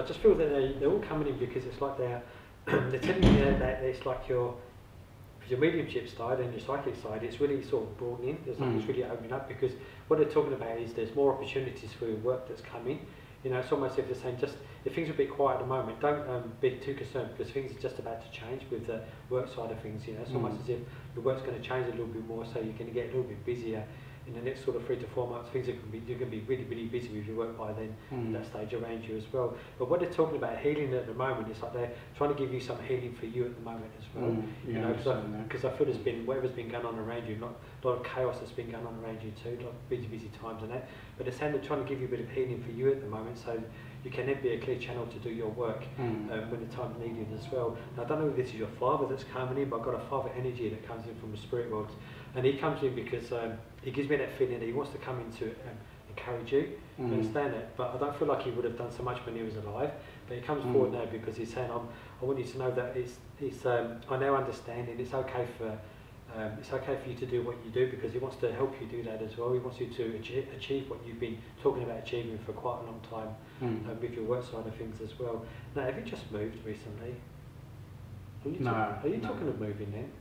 So I just feel that they're all coming in because it's like they're telling you that it's like your mediumship side and your psychic side, it's really sort of broadening. It's like it's really opening up, because what they're talking about is there's more opportunities for work that's coming. You know, it's almost if they're saying, just if things are a bit quiet at the moment, don't be too concerned, because things are just about to change with the work side of things. You know, it's almost as if your work's going to change a little bit more, so you're going to get a little bit busier in the next sort of 3 to 4 months. Things are going to be, you're going to be really, really busy with your work by then, at that stage around you as well. But what they're talking about healing at the moment, it's like they're trying to give you some healing for you at the moment as well. You know, because I feel there's been, whatever's been going on around you, a lot of chaos that's been going on around you too, a lot of busy times and that. But they're saying they're trying to give you a bit of healing for you at the moment, so you can then be a clear channel to do your work when the time's needed as well. Now, I don't know if this is your father that's coming in, but I've got a father energy that comes in from the spirit world, and he comes in because he gives me that feeling that he wants to come in to encourage you. You understand that? But I don't feel like he would have done so much when he was alive. But he comes forward now because he's saying, I want you to know that I now understand, and it's okay for you to do what you do, because he wants to help you do that as well. He wants you to achieve what you've been talking about achieving for quite a long time with your work side of things as well. Now, have you just moved recently? Are you talking of moving then?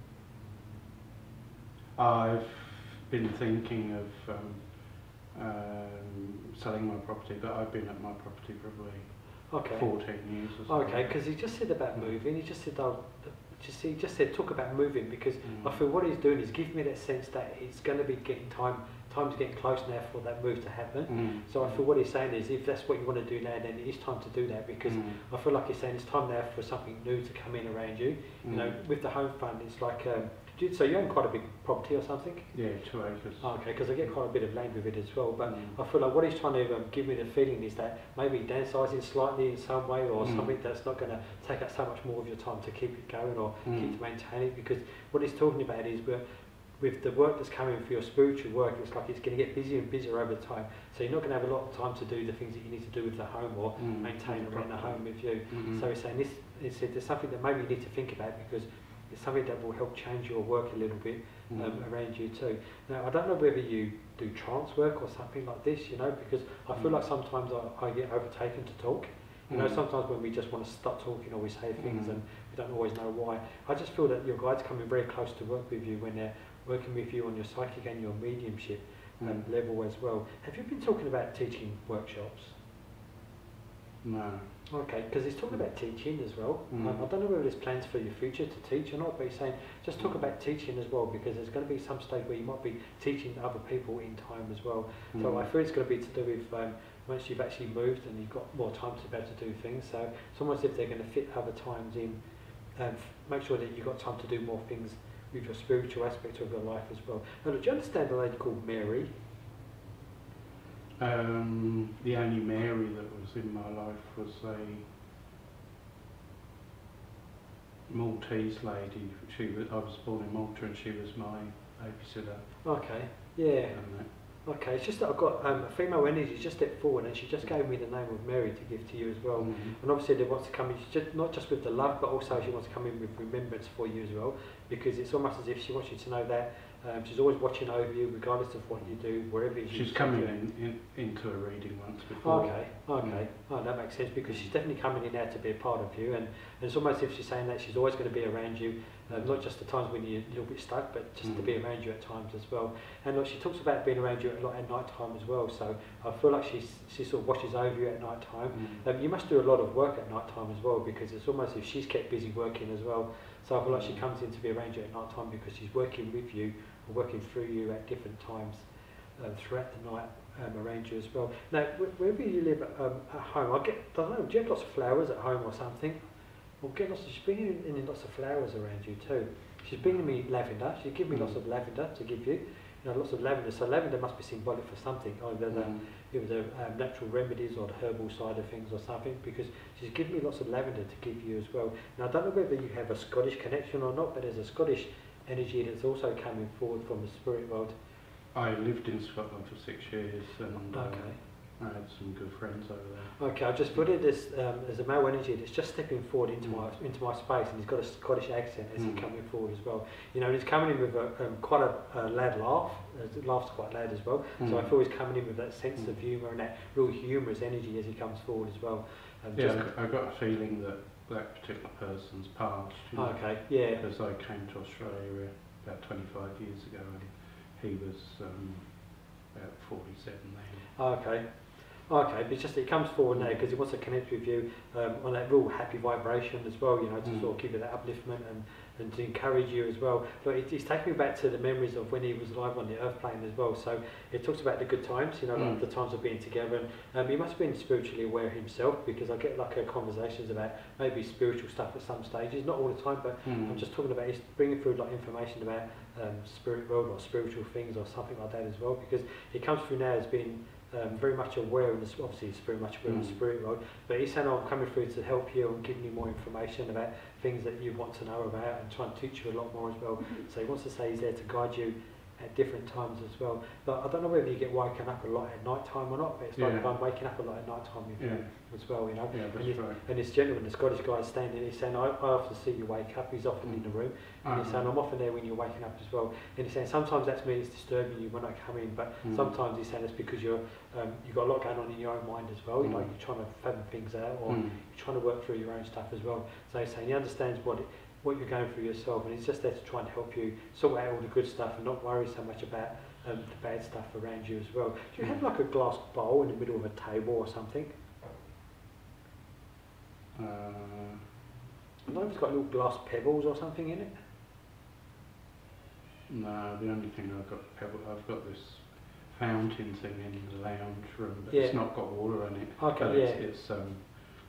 I've been thinking of selling my property, but I've been at my property probably 14 years or something. Okay, because he just said about moving. He just said, he just said talk about moving, because I feel what he's doing is giving me that sense that it's going to be getting time's getting close now for that move to happen. So I feel what he's saying is, if that's what you want to do now, then it is time to do that, because I feel like he's saying it's time now for something new to come in around you. You know, with the home fund, it's like, so you own quite a big property or something? Yeah, 2 acres. Okay, because I get quite a bit of land with it as well, but I feel like what he's trying to give me the feeling is that maybe downsizing slightly in some way, or something that's not going to take up so much more of your time to keep it going or keep to maintain it, because what he's talking about is with the work that's coming for your spiritual work, it's like it's going to get busier and busier over time, so you're not going to have a lot of time to do the things that you need to do with the home or maintain around the home with you. So he's saying he said there's something that maybe you need to think about, because it's something that will help change your work a little bit around you too. Now, I don't know whether you do trance work or something like this, you know, because I feel like sometimes I get overtaken to talk. You know, sometimes when we just want to stop talking or we say things and we don't always know why. I just feel that your guides coming very close to work with you when they're working with you on your psychic and your mediumship level as well. Have you been talking about teaching workshops? No. Okay, because he's talking about teaching as well. I don't know whether there's plans for your future to teach or not, but he's saying just talk about teaching as well, because there's going to be some stage where you might be teaching other people in time as well. So I feel it's going to be to do with once you've actually moved and you've got more time to be able to do things. So it's almost if they're going to fit other times in, and make sure that you've got time to do more things with your spiritual aspect of your life as well. Now, do you understand a lady called Mary? The only Mary that was in my life was a Maltese lady. I was born in Malta, and she was my babysitter. Okay, yeah. Okay, it's just that I've got a female energy just stepped forward, and she just gave me the name of Mary to give to you as well. And obviously they wants to come in, not just with the love, but also she wants to come in with remembrance for you as well, because it's almost as if she wants you to know that she's always watching over you, regardless of what you do, wherever you do. She's coming into a reading once before. Okay. Oh, that makes sense, because she's definitely coming in now to be a part of you, and it's almost as if she's saying that she's always going to be around you, not just the times when you're a little bit stuck, but just to be around you at times as well. And look, she talks about being around you a lot at night time as well, so I feel like she sort of watches over you at night time. You must do a lot of work at night time as well, because it's almost as if she's kept busy working as well. So I feel like she comes in to be around you at night time because she's working with you, or working through you at different times throughout the night around you as well. Now, wherever you live at home, I don't know, do you have lots of flowers at home or something? Well, she's bringing in lots of flowers around you too. She's bringing me lavender. She gave me lots of lavender to give you. You know, lots of lavender. So lavender must be symbolic for something, either the natural remedies or the herbal side of things or something, because she's given me lots of lavender to give you as well. Now, I don't know whether you have a Scottish connection or not, but there's a Scottish energy that's also coming forward from the spirit world. I lived in Scotland for 6 years, and I had some good friends over there. Okay, I just put it as a male energy that's just stepping forward into my space, and he's got a Scottish accent as he's coming forward as well. You know, and he's coming in with quite a loud laugh. He laughs quite loud as well. So I feel he's coming in with that sense of humour and that real humorous energy as he comes forward as well. Yeah, I got a feeling that that particular person's passed. You know, okay, yeah. Because I came to Australia about 25 years ago, and he was about 47 then. Okay. Okay, but it's just that he comes forward now because he wants to connect with you on that real happy vibration as well, you know, to sort of give you that upliftment and to encourage you as well. But it's taking me back to the memories of when he was alive on the earth plane as well. So it talks about the good times, you know, like the times of being together. And he must have been spiritually aware himself, because I get like conversations about maybe spiritual stuff at some stages, not all the time, but I'm just talking about he's bringing through like information about spirit world or spiritual things or something like that as well, because he comes through now as being very much aware of this. Obviously he's very much aware of the spirit world, but he's saying, I'm coming through to help you and giving you more information about things that you want to know about and trying to teach you a lot more as well. So he wants to say he's there to guide you at different times as well. But I don't know whether you get woken up a lot at night time or not, but it's like if I'm waking up a lot at night time with you as well, you know. Yeah, that's right. And this gentleman, the Scottish guy, is standing, he's saying, I often see you wake up. He's often in the room, and he's saying, I'm often there when you're waking up as well. And he's saying, sometimes that's me, it's disturbing you when I come in, but sometimes he's saying it's because you've got a lot going on in your own mind as well. You know, you're trying to fathom things out, or you're trying to work through your own stuff as well. So he's saying he understands what you're going through yourself, and he's just there to try and help you sort out all the good stuff and not worry so much about the bad stuff around you as well. Do you have like a glass bowl in the middle of a table or something? I don't know if it's got little glass pebbles or something in it. No, the only thing I've got this fountain thing in the lounge room, but it's not got water in it. Okay, It's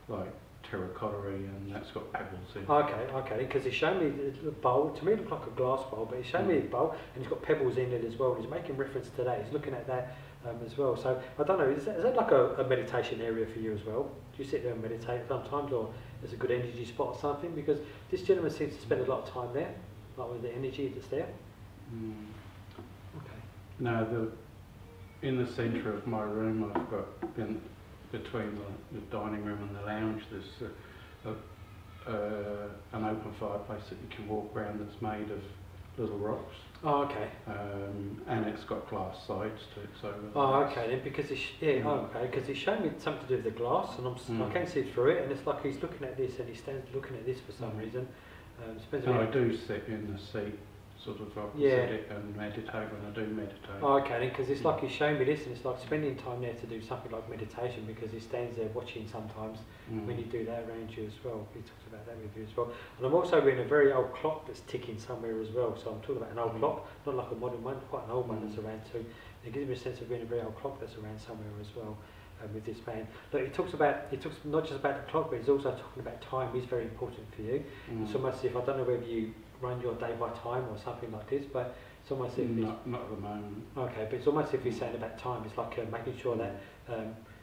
like terracotta-y, and that's got pebbles in it. Okay, because he showed me the bowl. To me it looked like a glass bowl, but he showed me the bowl and it's got pebbles in it as well. He's making reference to that. He's looking at that as well. So I don't know, is that like a meditation area for you as well? Do you sit there and meditate sometimes, or is it a good energy spot or something? Because this gentleman seems to spend a lot of time there, like with the energy that's there. Okay. No, in the centre of my room, I've got between the dining room and the lounge, there's an open fireplace that you can walk around that's made of little rocks. Oh, okay. And it's got glass sides to it. So. Oh, okay. Then because because he showed me something to do with the glass, and I can see through it, and it's like he's looking at this, and he stands looking at this for some reason. And I do sit in the seat, sort of opposite it, and meditate when I do meditate. Oh, okay, because it's like he's showing me this, and it's like spending time there to do something like meditation, because he stands there watching sometimes when you do that around you as well. He talks about that with you as well. And I'm also in a very old clock that's ticking somewhere as well. So I'm talking about an old clock, not like a modern one, quite an old one that's around too. It gives me a sense of being a very old clock that's around somewhere as well. With this man, look, he talks not just about the clock, but he's also talking about time is very important for you. It's almost as if, I don't know whether you run your day by time or something like this, but it's almost as if not at the moment. Okay, but it's almost as if he's saying about time. It's like making sure that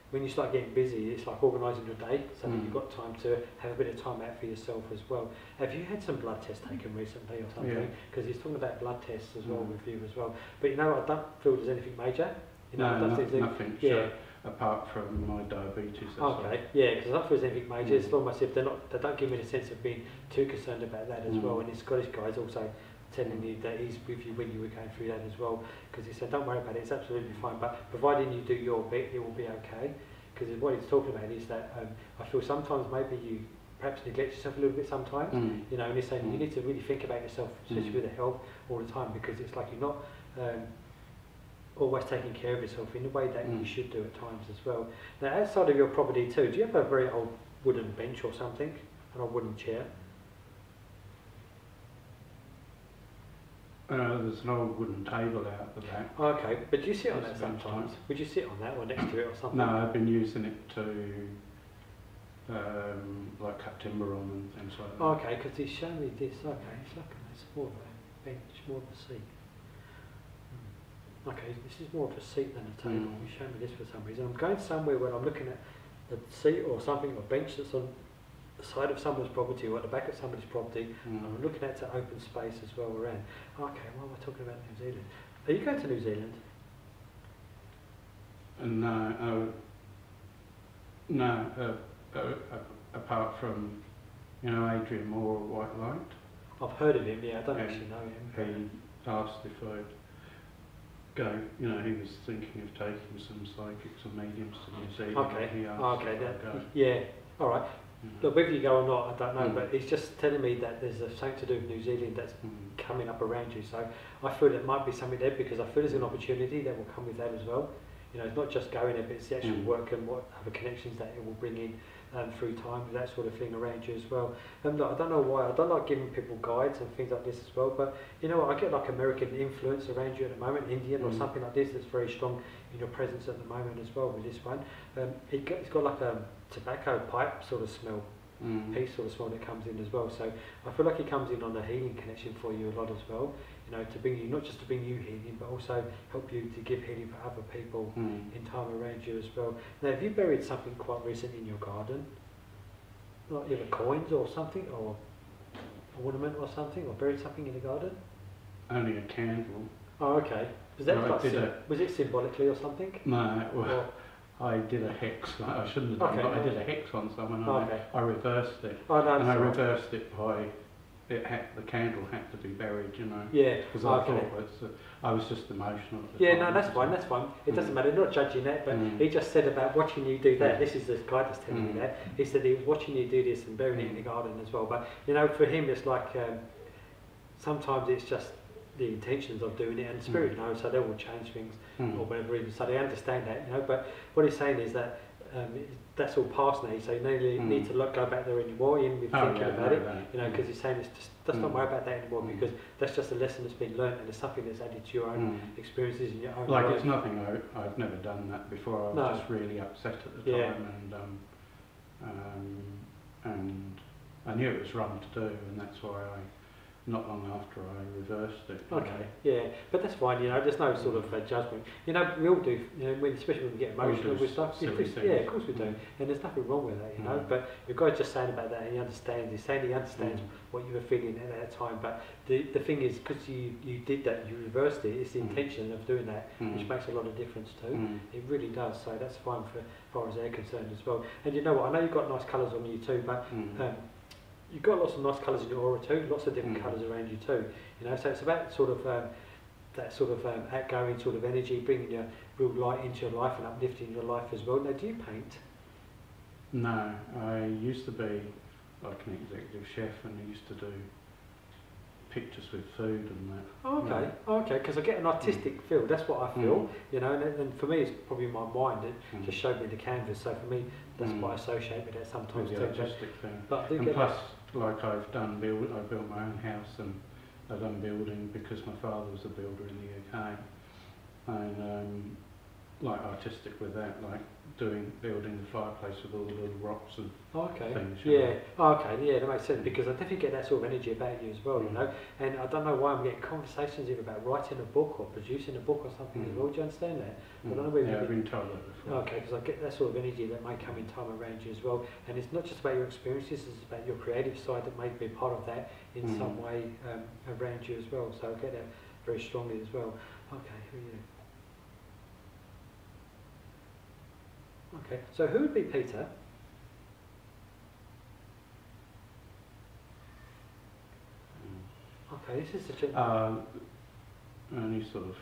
when you start getting busy, it's like organising your day so that you've got time to have a bit of time out for yourself as well. Have you had some blood tests taken recently or something? Because he's talking about blood tests as well with you as well. But you know, I don't feel there's anything major. You know, nothing. Sure. Apart from my diabetes. Okay, yeah, because I feel there's anything major. It's almost as if they don't give me the sense of being too concerned about that as well. And this Scottish guy's also telling you that he's with you when you were going through that as well, because he said, don't worry about it, it's absolutely fine, but providing you do your bit, it will be okay. Because what he's talking about is that I feel sometimes maybe you perhaps neglect yourself a little bit sometimes, you know, and he's saying you need to really think about yourself, especially with the health all the time, because it's like you're not always taking care of yourself in the way that you should do at times as well. Now, outside of your property too, do you have a very old wooden bench or something, an old wooden chair? There's an old wooden table out the back. Okay, but do you sit on that sometimes? Would you sit on that or next to it or something? No, I've been using it to like cut timber on and things like that. Okay, because he's shown me this. Okay, it's more of a bench, more of a seat. Okay, this is more of a seat than a table. He's shown me this for some reason. I'm going somewhere where I'm looking at a seat or something, or bench that's on the side of someone's property or at the back of somebody's property, and I'm looking at the open space as well around. Okay, why am I talking about New Zealand? Are you going to New Zealand? No, No, apart from, you know, Adrian Moore of White Light. I've heard of him, yeah, I don't actually know him. He asked if I'd go, you know, he was thinking of taking some psychics or mediums to New Zealand. Okay, He asked if I'd go. yeah, alright. Look, whether you go or not, I don't know, Mm. but it's just telling me that there's something to do with New Zealand that's Mm. coming up around you. So I feel there might be something there because I feel there's an opportunity that will come with that as well. You know, it's not just going there, but it's the actual work and what other connections that it will bring in through time, that sort of thing around you as well. And look, I don't know why, I don't like giving people guides and things like this as well, but you know what, I get like American influence around you at the moment, Indian or something like this that's very strong in your presence at the moment as well with this one. It's got like a tobacco pipe sort of smell. Peace sort of smell that comes in as well. So I feel like it comes in on a healing connection for you a lot as well. You know, to bring you, not just to bring you healing, but also help you to give healing for other people in time around you as well. Now, have you buried something quite recent in your garden? Like either coins or something, or ornament or something, or buried something in the garden? Only a candle. Oh, okay. Was that No, was it symbolically or something? No, well, I did a hex. I shouldn't have done, but I did a hex on someone. And I reversed it, and I reversed it by the candle had to be buried, you know. Yeah. Because I thought I was just emotional. At the time. No, that's fine. That's fine. It doesn't matter. Not judging that, but he just said about watching you do that. This is the guy that's telling me that. He said he was watching you do this and burying it in the garden as well. But you know, for him, it's like sometimes it's just the intentions of doing it, and spirit knows, so they will change things or whatever reason. So they understand that, you know. But what he's saying is that that's all past now, so you need to not go back there anymore in with thinking about it, you know, because he's saying it's just, let's not worry about that anymore because that's just a lesson that's been learnt and it's something that's added to your own experiences and your own like life. It's nothing, I've never done that before. I was just really upset at the time, and I knew it was wrong to do, and that's why not long after I reversed it. Okay, but that's fine, you know, there's no sort of judgment. You know, we all do, you know, especially when we get emotional with stuff. Yeah, of course we do, and there's nothing wrong with that, you know, but the guy's just saying about that and he understands, he's saying he understands what you were feeling at that time, but the thing is, because you did that, you reversed it, it's the intention of doing that, which makes a lot of difference too. It really does, so that's fine for as far as they're concerned as well. And you know what, I know you've got nice colours on you too, but you've got lots of nice colours in your aura too, lots of different colours around you too, you know, so it's about sort of that sort of outgoing sort of energy, bringing your real light into your life and uplifting your life as well. Now, do you paint? No, I used to be like an executive chef and I used to do pictures with food and that. Oh, okay, okay, because I get an artistic feel, that's what I feel, you know, and for me it's probably my mind that just showed me the canvas, so for me that's what I associate with that sometimes too. The artistic thing. But I do and get plus, like I built my own house and I've done building because my father was a builder in the UK, and like artistic with that, like building the fireplace with all the little rocks and things. That makes sense because I definitely get that sort of energy about you as well, you know. And I don't know why I'm getting conversations even about writing a book or producing a book or something as well. Do you understand that? I don't know whether I've been told that before. Okay, because I get that sort of energy that may come in time around you as well. And it's not just about your experiences; it's about your creative side that may be part of that in some way around you as well. So I get that very strongly as well. Okay, who are you? Okay, so who would be Peter? Okay, this is the gentleman. Only sort of.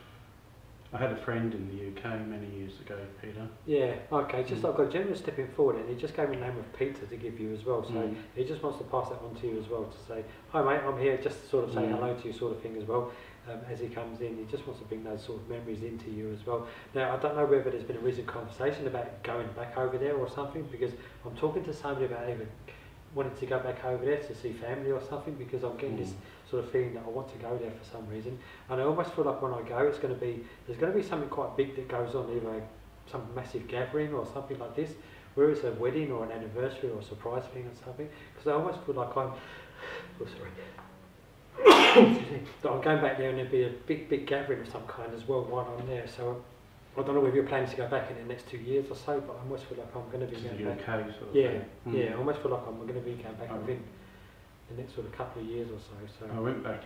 I had a friend in the UK many years ago, Peter. Yeah, okay, just I've got a gentleman stepping forward and he just gave me the name of Peter to give you as well, so he just wants to pass that on to you as well to say, hi mate, I'm here, just to sort of say hello to you sort of thing as well. As he comes in, he just wants to bring those sort of memories into you as well. Now, I don't know whether there's been a recent conversation about going back over there or something, because I'm talking to somebody about even wanting to go back over there to see family or something, because I'm getting this sort of feeling that I want to go there for some reason. And I almost feel like when I go, there's going to be something quite big that goes on, either some massive gathering or something like this, whether it's a wedding or an anniversary or a surprise thing or something, because I almost feel like that I'm going back there and there'll be a big gathering of some kind as well while I'm there. So I don't know whether you're planning to go back in the next 2 years or so, but I almost feel like I'm going to be going back. Sort of I almost feel like I'm going to be going back within the next sort of couple of years or so. I went back